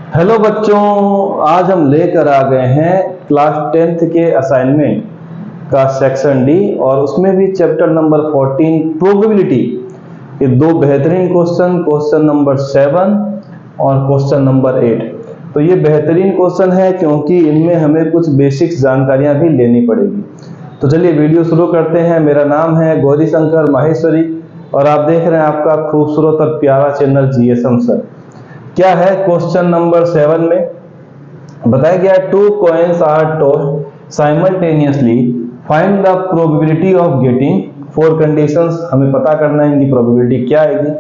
Hello बच्चों, आज हम लेकर आ गए हैं क्लास 10th के असाइनमेंट का सेक्शन डी और उसमें भी चैप्टर नंबर 14 प्रोबेबिलिटी के दो बेहतरीन क्वेश्चन नंबर 7 और क्वेश्चन नंबर 8। तो ये बेहतरीन क्वेश्चन है क्योंकि इनमें हमें कुछ बेसिक्स जानकारियां भी लेनी पड़ेगी। तो चलिए वीडियो शुरू करते हैं। मेरा नाम है गौरी शंकर माहेश्वरी और आप देख रहे हैं आपका खूबसूरत और प्यारा चैनल जीएसएम सर। क्या है क्वेश्चन नंबर 7 में बताया गया, two coins are tossed simultaneously, find the probability of getting four conditions. हमें पता करना है इनकी प्रोबेबिलिटी क्या आएगी।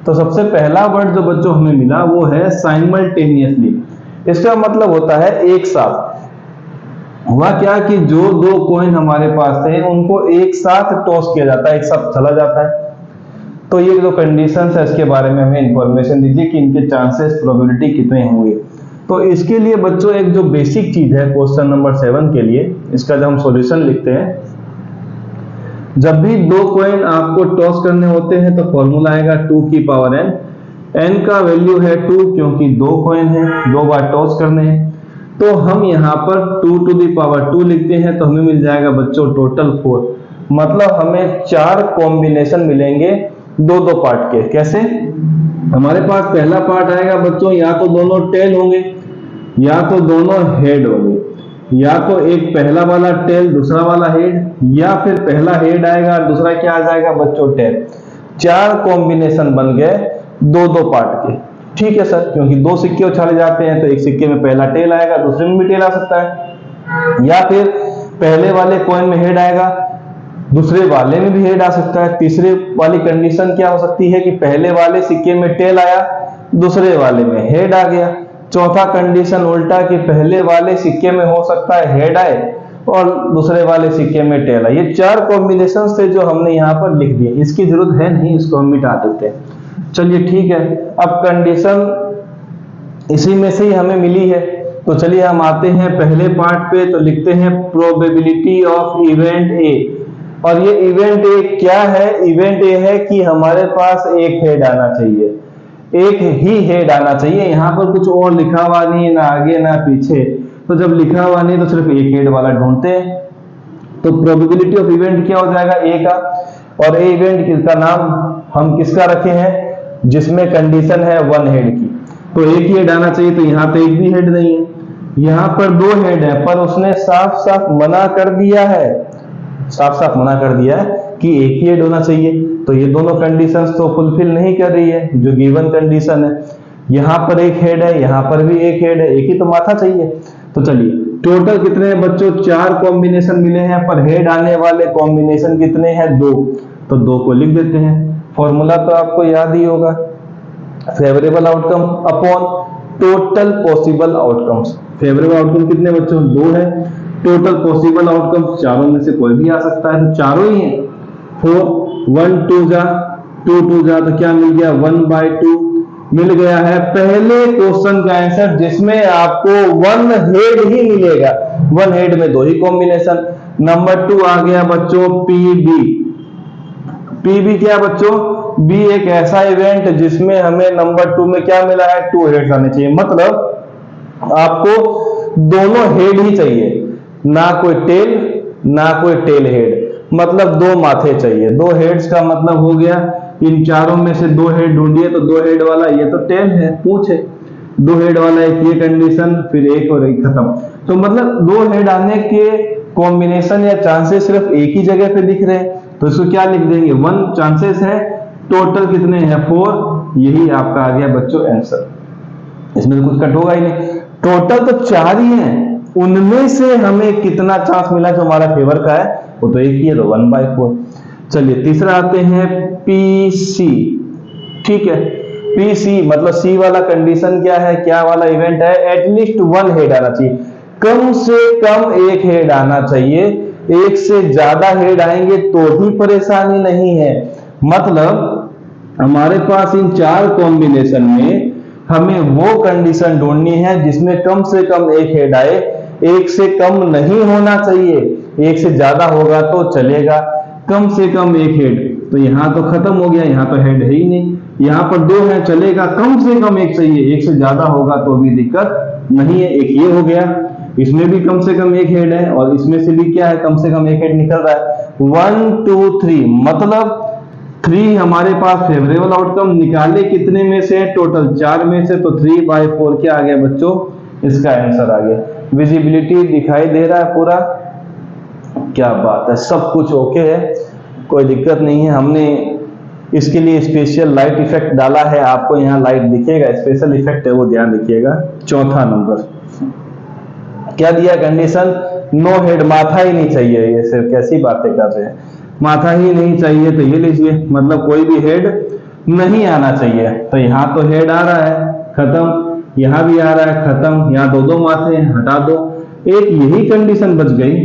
तो सबसे पहला वर्ड जो बच्चों हमें मिला वो है साइमल्टेनियसली। इसका मतलब होता है एक साथ। हुआ क्या कि जो दो कॉइन हमारे पास थे उनको एक साथ टॉस किया जाता है, एक साथ चला जाता है। तो ये जो कंडीशंस है इसके बारे में हमें इंफॉर्मेशन दीजिए कि इनके चांसेस प्रोबेबिलिटी कितने होंगे। तो इसके लिए बच्चों एक जो बेसिक चीज है क्वेश्चन नंबर 7 के लिए, इसका जब हम सॉल्यूशन लिखते हैं, जब भी दो कॉइन आपको टॉस करने होते हैं तो फॉर्मूला आएगा 2 की पावर n। n का वैल्यू है 2 क्योंकि दो कॉइन है, दो बार टॉस करने हैं। तो हम यहाँ पर 2 टू दी पावर 2 लिखते हैं तो हमें मिल जाएगा बच्चों टोटल 4। मतलब हमें 4 कॉम्बिनेशन मिलेंगे दो दो पार्ट के। कैसे? हमारे पास पहला पार्ट आएगा बच्चों, या तो दोनों टेल होंगे या तो दोनों हेड होंगे, या तो एक पहला वाला टेल दूसरा वाला हेड, या फिर पहला हेड आएगा और दूसरा क्या आ जाएगा बच्चों टेल। 4 कॉम्बिनेशन बन गए दो दो पार्ट के। ठीक है सर, क्योंकि दो सिक्के उछाले जाते हैं तो एक सिक्के में पहला टेल आएगा, दूसरे में भी टेल आ सकता है, या फिर पहले वाले कॉइन में हेड आएगा, दूसरे वाले में भी हेड आ सकता है। तीसरे वाली कंडीशन क्या हो सकती है कि पहले वाले सिक्के में टेल आया, दूसरे वाले में हेड आ गया। चौथा कंडीशन उल्टा कि पहले वाले सिक्के में हो सकता है हेड आए और दूसरे वाले सिक्के में टेल आए। ये 4 कॉम्बिनेशन थे जो हमने यहाँ पर लिख दिए, इसकी जरूरत है नहीं, इसको हम मिटा देते हैं। चलिए ठीक है, अब कंडीशन इसी में से ही हमें मिली है तो चलिए हम आते हैं पहले पार्ट पे। तो लिखते हैं प्रोबेबिलिटी ऑफ इवेंट ए। और ये इवेंट ए क्या है? इवेंट ए है कि हमारे पास एक हेड आना चाहिए, एक ही हेड आना चाहिए। यहाँ पर कुछ और लिखा हुआ नहीं है, ना आगे ना पीछे। तो जब लिखा हुआ नहीं तो सिर्फ एक हेड वाला ढूंढते हैं। तो प्रोबेबिलिटी ऑफ इवेंट क्या हो जाएगा? ए का। और ए इवेंट का नाम हम किसका रखे हैं? जिसमें कंडीशन है 1 हेड की। तो एक ही हेड आना चाहिए, तो यहाँ पे एक भी हेड नहीं है। यहाँ पर 2 हेड है पर उसने साफ साफ मना कर दिया है, साफ साफ मना कर दिया है कि एक ही हेड होना चाहिए। तो ये दोनों कंडीशंस तो फुलफिल नहीं कर रही है जो गिवन कंडीशन है। यहाँ पर एक हेड है, यहाँ पर भी एक हेड है, एक ही तो माथा चाहिए। तो चलिए टोटल कितने हैं बच्चों? 4 कॉम्बिनेशन मिले हैं पर हेड आने वाले कॉम्बिनेशन कितने हैं? 2। तो 2 को लिख देते हैं। फॉर्मूला तो आपको याद ही होगा, favourable outcome upon total possible outcomes. Favourable outcome कितने बच्चों? 2 है। टोटल पॉसिबल आउटकम चारों में से कोई भी आ सकता है, तो चारों ही है। 4 1 2 जा 2 2 जा तो क्या मिल गया? 1/2 मिल गया है पहले क्वेश्चन का आंसर, जिसमें आपको 1 हेड ही मिलेगा। 1 हेड में 2 ही कॉम्बिनेशन। नंबर 2 आ गया बच्चों पीबी। पीबी क्या बच्चों? बी एक ऐसा इवेंट जिसमें हमें नंबर 2 में क्या मिला है? 2 हेड्स आने चाहिए। मतलब आपको दोनों हेड ही चाहिए, ना कोई टेल ना कोई टेल हेड। मतलब 2 माथे चाहिए। 2 हेड्स का मतलब हो गया इन चारों में से 2 हेड ढूंढिए तो 2 हेड वाला ये तो टेल है, पूछ है। 2 हेड वाला एक ये कंडीशन, फिर एक और एक खत्म। तो मतलब 2 हेड आने के कॉम्बिनेशन या चांसेस सिर्फ एक ही जगह पे दिख रहे हैं, तो इसको क्या लिख देंगे? 1 चांसेस है। टोटल कितने हैं? 4। यही आपका आ गया बच्चों आंसर। इसमें तो कुछ कट होगा ही नहीं। टोटल तो 4 ही हैं, उनमें से हमें कितना चांस मिला जो हमारा फेवर का है? वो तो एक ही है, तो 1/4। चलिए तीसरा आते हैं पीसी। ठीक है, पीसी मतलब सी वाला कंडीशन क्या है? क्या वाला इवेंट है? एटलीस्ट 1 हेड आना चाहिए, कम से कम एक हेड आना चाहिए। एक से ज्यादा हेड आएंगे तो भी परेशानी नहीं है। मतलब हमारे पास इन 4 कॉम्बिनेशन में हमें वो कंडीशन ढूंढनी है जिसमें कम से कम एक हेड आए। एक से कम नहीं होना चाहिए, एक से ज्यादा होगा तो चलेगा, कम से कम एक हेड। तो यहां तो खत्म हो गया, यहां तो हेड है ही नहीं। यहाँ पर 2 है, चलेगा, कम से कम एक चाहिए, एक से ज्यादा होगा तो भी दिक्कत नहीं है। एक ये हो गया, इसमें भी कम से कम एक हेड है और इसमें से भी क्या है, कम से कम एक हेड निकल रहा है। 1 2 3 मतलब 3 हमारे पास फेवरेबल आउटकम निकाले कितने में से, टोटल 4 में से, तो 3/4 क्या आ गया बच्चों, इसका आंसर आ गया। विजिबिलिटी दिखाई दे रहा है पूरा, क्या बात है, सब कुछ ओके है, कोई दिक्कत नहीं है। हमने इसके लिए स्पेशल लाइट इफेक्ट डाला है, आपको यहाँ लाइट दिखेगा, स्पेशल इफेक्ट है वो ध्यान रखिएगा। चौथा नंबर क्या दिया कंडीशन, नो हेड, माथा ही नहीं चाहिए। ये सिर्फ कैसी बातें कर रहे हैं, माथा ही नहीं चाहिए, तो ये लीजिए, मतलब कोई भी हेड नहीं आना चाहिए। तो यहाँ तो हेड आ रहा है, खत्म, यहाँ भी आ रहा है, खत्म, यहाँ 2 माथे हैं, हटा दो। एक यही कंडीशन बच गई,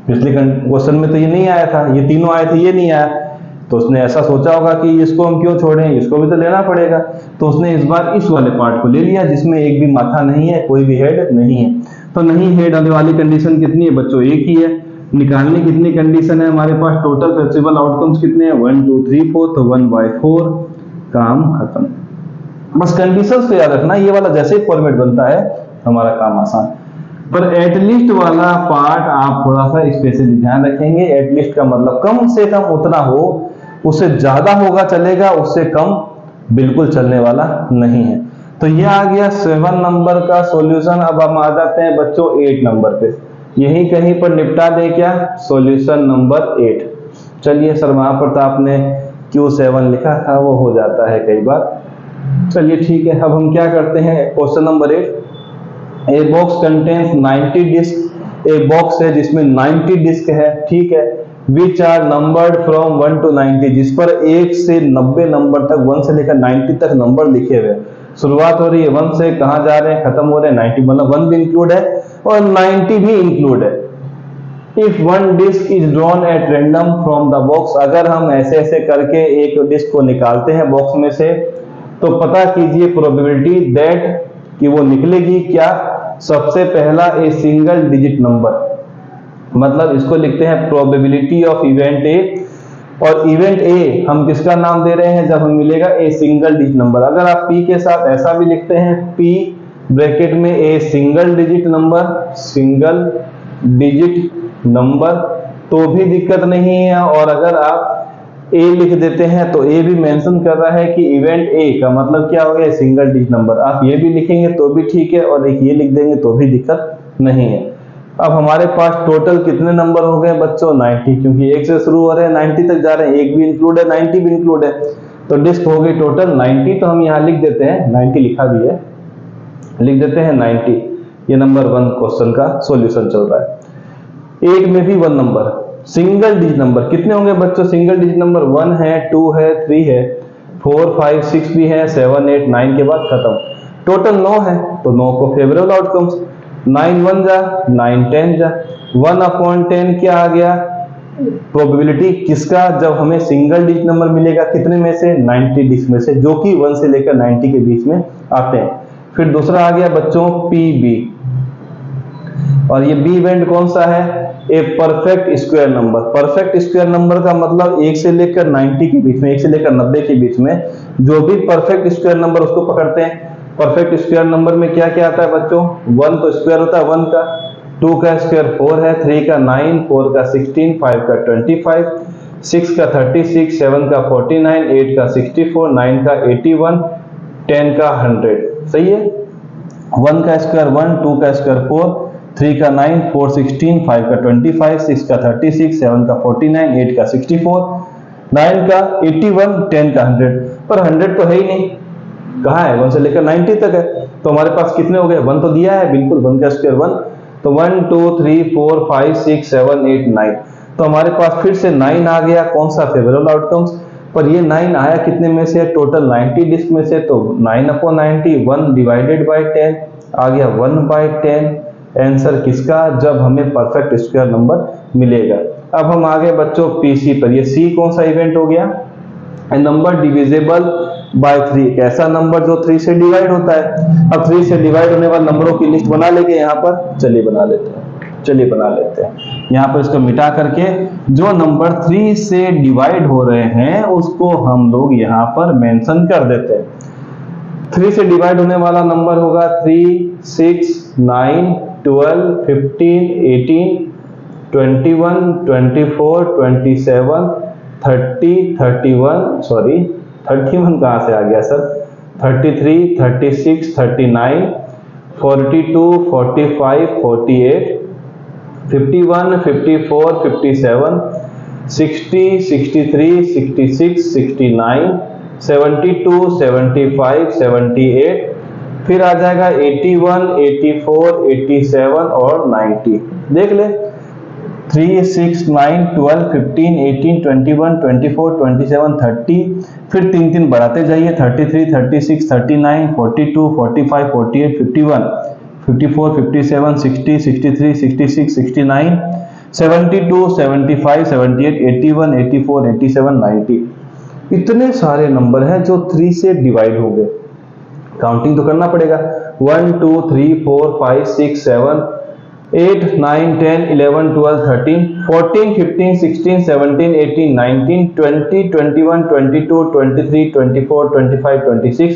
पिछले क्वेश्चन में तो ये नहीं आया था, ये तीनों आए थे, ये नहीं आया, तो उसने ऐसा सोचा होगा कि इसको हम क्यों छोड़ें, इसको भी तो लेना पड़ेगा, तो उसने इस बार इस वाले पार्ट को ले लिया जिसमें एक भी माथा नहीं है, कोई भी हेड नहीं है। तो नहीं हेड आने वाली कंडीशन कितनी है बच्चों, एक ही है। निकालने कितनी कंडीशन है हमारे पास, टोटल फेवरेबल आउटकम्स कितने हैं, 1 2 3 4, तो 1/4, काम खत्म। बस कंडीशंस को याद रखना, ये वाला जैसे ही फॉर्मेट बनता है हमारा काम आसान। पर एटलीस्ट वाला पार्ट आप थोड़ा सा स्पेशली ध्यान रखेंगे। एटलीस्ट का मतलब कम से कम उतना हो, उससे ज्यादा होगा चलेगा, उससे कम बिल्कुल चलने वाला नहीं है। तो ये आ गया 7 नंबर का सॉल्यूशन। अब हम आ जाते हैं बच्चों 8 नंबर पे, यही कहीं पर निपटा दे क्या, सॉल्यूशन नंबर 8। चलिए सर, वहां पर तो आपने Q7 लिखा था, वो हो जाता है कई बार, चलिए ठीक है। अब हम क्या करते हैं, question number 8, a box contains 90 disc, एक बॉक्स है जिसमें 90 डिस्क है, ठीक है, which are numbered from 1 to 90, जिस पर 1 से 90 नंबर तक, 1 से लेकर 90 तक नंबर लिखे हुए। शुरुआत हो रही है 1 से, कहां जा रहे हैं, खत्म हो रहे हैं 90, मतलब 1 भी इंक्लूड है और 90 भी इंक्लूड है। If one disc is drawn at random from the box, अगर हम ऐसे ऐसे करके एक डिस्क को निकालते हैं बॉक्स में से, तो पता कीजिए प्रोबेबिलिटी दैट, कि वो निकलेगी क्या, सबसे पहला ए सिंगल डिजिट नंबर, मतलब इसको लिखते हैं प्रोबेबिलिटी ऑफ इवेंट ए, और इवेंट ए हम किसका नाम दे रहे हैं, जब हमें मिलेगा ए सिंगल डिजिट नंबर। अगर आप पी के साथ ऐसा भी लिखते हैं, पी ब्रैकेट में a single digit number, single digit number, तो भी दिक्कत नहीं है। और अगर आप ए लिख देते हैं तो ए भी मेंशन कर रहा है कि इवेंट ए का मतलब क्या हो गया, सिंगल डिजिट नंबर, आप ये भी लिखेंगे तो भी ठीक है और एक ये लिख देंगे तो भी दिक्कत नहीं है। अब हमारे पास टोटल कितने नंबर हो गए बच्चों, 90, क्योंकि 1 से शुरू हो रहे हैं 90 तक जा रहे हैं, 1 भी इंक्लूड है 90 भी इंक्लूड है, तो डिस्क हो गई टोटल 90। तो हम यहाँ लिख देते हैं 90, लिखा भी है, लिख देते हैं 90। ये नंबर 1 क्वेश्चन का सॉल्यूशन चल रहा है। 8 में भी 1 नंबर, सिंगल डिजिट नंबर कितने होंगे बच्चों, सिंगल डिजिट नंबर 1 है, 2 है, 3 है, 4 5 6 भी है, 7 8 9 के बाद खत्म। टोटल 9 है, तो 9 को फेवरेबल आउटकम्स, 9 1 जा 9 10 जा, 1/10 क्या आ गया, प्रोबेबिलिटी किसका, जब हमें सिंगल डिजिट नंबर मिलेगा कितने में से, 90 डिस्क में से, जो कि 1 से लेकर 90 के बीच में आते हैं। फिर दूसरा आ गया बच्चों PB, और ये बी इवेंट कौन सा है, a perfect square number. Perfect square number का मतलब 1 से लेकर 90 के बीच में, 1 से लेकर 90 के बीच में जो भी परफेक्ट स्क्वायर नंबर उसको पकड़ते हैं। परफेक्ट स्क्वायर नंबर में क्या क्या आता है बच्चों, 1 तो स्क्वायर होता है 1 का, 2 का स्क्वायर 4 है, 3 का 9, 4 का 16, 5 का 25, 6 का 36, 7 का 49, 8 का 64, 9 का 81, 10 का 100, सही है। 1 का स्क्वायर 1, 2 का स्क्वायर 4, 3 का 9, 4 16, 5 का 25, 6 का 36, 7 का 49, 8 का 64, 9 का 81, 10 का 100। पर 100 तो है ही नहीं, कहाँ है, 1 से लेकर 90 तक है, तो हमारे पास कितने हो गए, 1 तो दिया है बिल्कुल, 1 का स्क्वायर 1, तो 1 2 3 4 5 6 7 8 9, तो हमारे पास फिर से 9 आ गया, कौन सा, फेवरेबल आउटकम्स। पर ये 9 आया कितने में से, टोटल 90 डिस्क में से, तो 9/90, 1 डिवाइडेड बाय 10 आ गया 1/10। आंसर किसका, जब हमें परफेक्ट स्क्वायर नंबर मिलेगा। अब हम आ गए बच्चों PC पर, ये C कौन सा इवेंट हो गया, नंबर डिविजिबल बाय 3, एक ऐसा नंबर जो 3 से डिवाइड होता है। अब 3 से डिवाइड होने वाले नंबरों की लिस्ट बना लेंगे यहाँ पर, चलिए बना लेते हैं। चलिए बना लेते हैं। यहाँ पर इसको मिटा करके जो नंबर 3 से डिवाइड हो रहे हैं उसको हम लोग यहाँ पर मेंशन कर देते हैं। 3 से डिवाइड होने वाला नंबर होगा 3, 6, 9, 12, 15, 18, 21, 24, 27, 30, 31, सॉरी 31 कहाँ से आ गया सर, 33, 36, 39, 42, 45, 48, 51, 54, 57, 60, 63, 66, 69, 72, 75, 78, फिर आ जाएगा 81, 84, 87 और 90। देख ले 3, 6, 9, 12, 15, 18, 21, 24, 27, 30, फिर 3 बढ़ाते जाइए 33, 36, 39, 42, 45, 48, 51, 54, 57, 60, 63, 66, 69, 72, 75, 78, 81, 84, 87, 90। इतने सारे नंबर हैं जो 3 से डिवाइड हो गए। काउंटिंग तो करना पड़ेगा। 1, 2, 3, 4, 5, 6, 7, 8, 9, 10, 11, 12, 13, 14, 15, 16, 17, 18, 19, 20, 21, 22, 23, 24, 25, 26,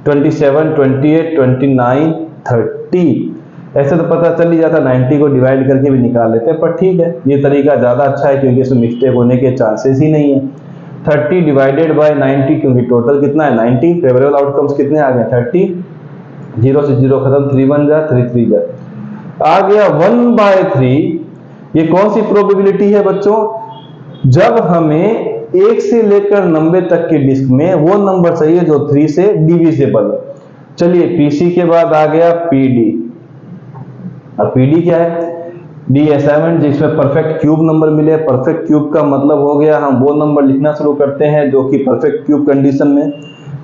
27, 28, 29, 30। ऐसे तो पता चल ही जाता, 90 को डिवाइड करके भी निकाल लेते हैं, पर ठीक है ये तरीका ज़्यादा अच्छा है क्योंकि इसमें मिस्टेक होने के चांसेस ही नहीं है। 30 डिवाइडेड बाय 90, क्योंकि टोटल कितना है 90, फेवरेबल आउटकम्स कितने आ गए 30, 0 से 0 खत्म, 3 1 जा 3 3 जा, आ गया 1/3। ये कौन सी प्रोबेबिलिटी है बच्चों, जब हमें 1 से लेकर 90 तक के डिस्क में वो नंबर चाहिए जो 3 से डिविजिबल है। चलिए पीसी के बाद आ गया पीडी। अब पीडी क्या है, डी असाइनमेंट जिसमें परफेक्ट क्यूब नंबर मिले। परफेक्ट क्यूब का मतलब हो गया हम वो नंबर लिखना शुरू करते हैं जो कि परफेक्ट क्यूब कंडीशन में,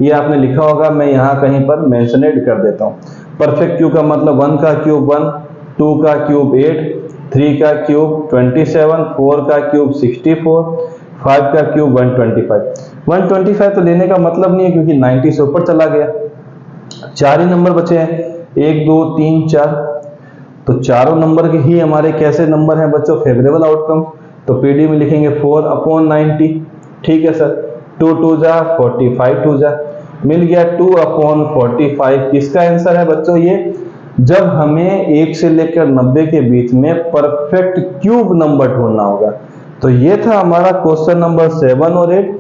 ये आपने लिखा होगा, मैं यहाँ कहीं पर मेंशनेड कर देता हूँ। परफेक्ट क्यूब का मतलब 1 का क्यूब 1, 2 का क्यूब 8, 3 का क्यूब 27, 4 का क्यूब 64, 5 का क्यूब 125। 125 तो लेने का मतलब नहीं है क्योंकि 90 से ऊपर चला गया। 4 ही नंबर बचे हैं, 1, 2, 3, 4, तो चारों नंबर के ही हमारे कैसे नंबर हैं बच्चों, फेवरेबल आउटकम। तो पीडी में लिखेंगे 4/90। ठीक है सर, 2 2 जा 45 2 जा, मिल गया 2/45। किसका आंसर है बच्चों ये, जब हमें 1 से लेकर 90 के बीच में परफेक्ट क्यूब नंबर ढूंढना होगा। तो ये था हमारा क्वेश्चन नंबर 7 और 8,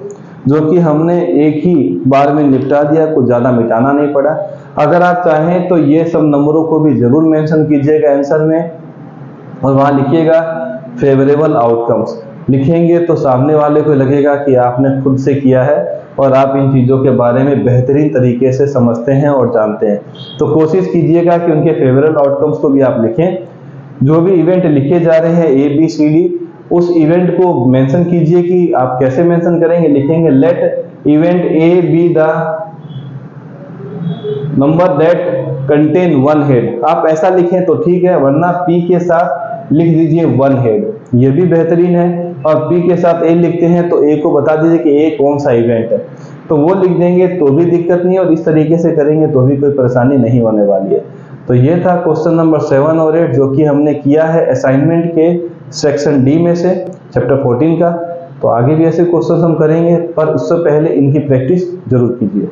जो कि हमने एक ही बार में निपटा दिया, कुछ ज्यादा मिटाना नहीं पड़ा। अगर आप चाहें तो ये सब नंबरों को भी जरूर मेंशन कीजिएगा आंसर में, और वहां लिखिएगा फेवरेबल आउटकम्स। लिखेंगे तो सामने वाले को लगेगा कि आपने खुद से किया है और आप इन चीज़ों के बारे में बेहतरीन तरीके से समझते हैं और जानते हैं। तो कोशिश कीजिएगा कि उनके फेवरेबल आउटकम्स को भी आप लिखें। जो भी इवेंट लिखे जा रहे हैं ABCD, उस इवेंट को मेंशन कीजिए कि आप कैसे मेंशन करेंगे। लिखेंगे let event A be the number that contain 1 head. आप ऐसा लिखें तो ठीक है, वरना P के साथ लिख दीजिए 1 हेड, ये भी बेहतरीन है। और P के साथ A लिखते हैं तो A को बता दीजिए कि A कौन सा इवेंट है, तो वो लिख देंगे तो भी दिक्कत नहीं है, और इस तरीके से करेंगे तो भी कोई परेशानी नहीं होने वाली है। तो ये था क्वेश्चन नंबर 7 और 8 जो कि हमने किया है असाइनमेंट के सेक्शन डी में से, चैप्टर 14 का। तो आगे भी ऐसे क्वेश्चन हम करेंगे, पर उससे पहले इनकी प्रैक्टिस जरूर कीजिए।